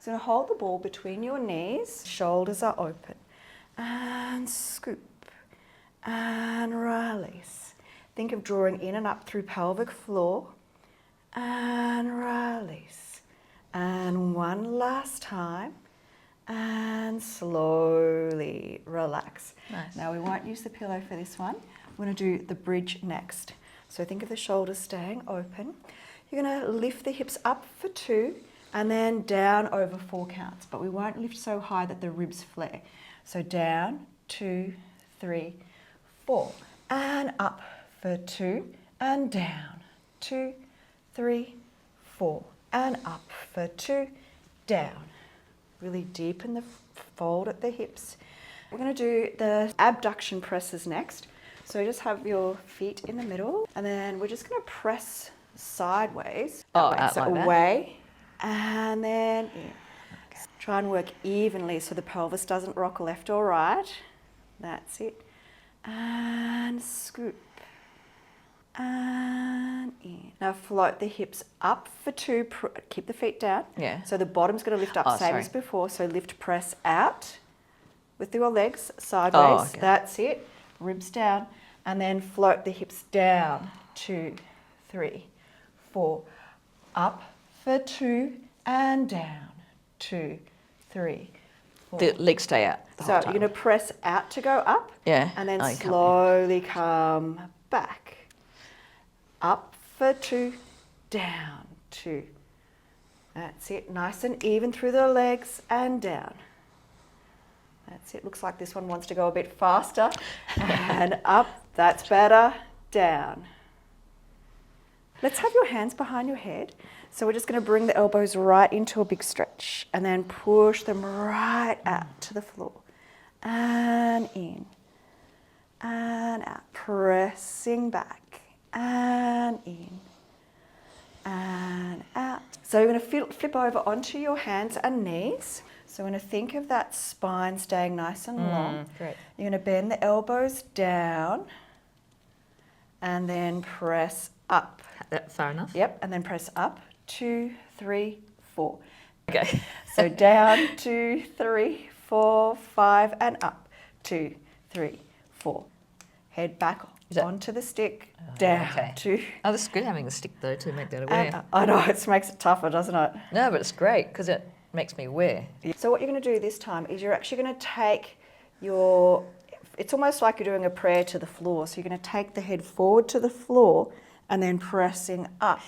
So you're going to hold the ball between your knees, shoulders are open, and scoop, and release. Think of drawing in and up through pelvic floor, and release. And one last time, and slowly relax. Nice. Now we won't use the pillow for this one. We're going to do the bridge next. So think of the shoulders staying open. You're going to lift the hips up for 2 and then down over 4 counts. But we won't lift so high that the ribs flare. So down, 2, 3, 4. And up for 2 and down. 2, 3, 4. And up for 2, down. Really deepen the fold at the hips. We're going to do the abduction presses next. So just have your feet in the middle, and then we're just going to press sideways. Out So like that? away, and then in. Okay. Try and work evenly so the pelvis doesn't rock left or right. That's it. And scoop. And in. Now float the hips up for 2. Keep the feet down. Yeah. So the bottom's going to lift up, same as before. So lift, press out with your legs sideways. Okay. That's it. Ribs down, and then float the hips down. 2, 3, 4. Up for 2 and down. 2, 3, 4. The legs stay out the So whole you're time. going to press out to go up. Yeah. And then Oh, you can't, slowly come back. Up for 2, down 2. That's it. Nice and even through the legs and down. That's it. Looks like this one wants to go a bit faster. And up. That's better. Down. Let's have your hands behind your head. So we're just going to bring the elbows right into a big stretch and then push them right out to the floor. And in. And out. Pressing back. And in. And out. So you're going to flip over onto your hands and knees. So we're going to think of that spine staying nice and long. Great. You're going to bend the elbows down and then press up. That far enough? Yep, and then press up. 2, 3, 4. Okay. So down, 2, 3, 4, 5, and up. 2, 3, 4. Head back onto the stick. Down. Okay. 2. Oh, this is good having the stick though to make that aware. I know, it makes it tougher, doesn't it? No, but it's great because it makes me aware. So what you're going to do this time is you're actually going to take your, it's almost like you're doing a prayer to the floor. So you're going to take the head forward to the floor and then pressing up.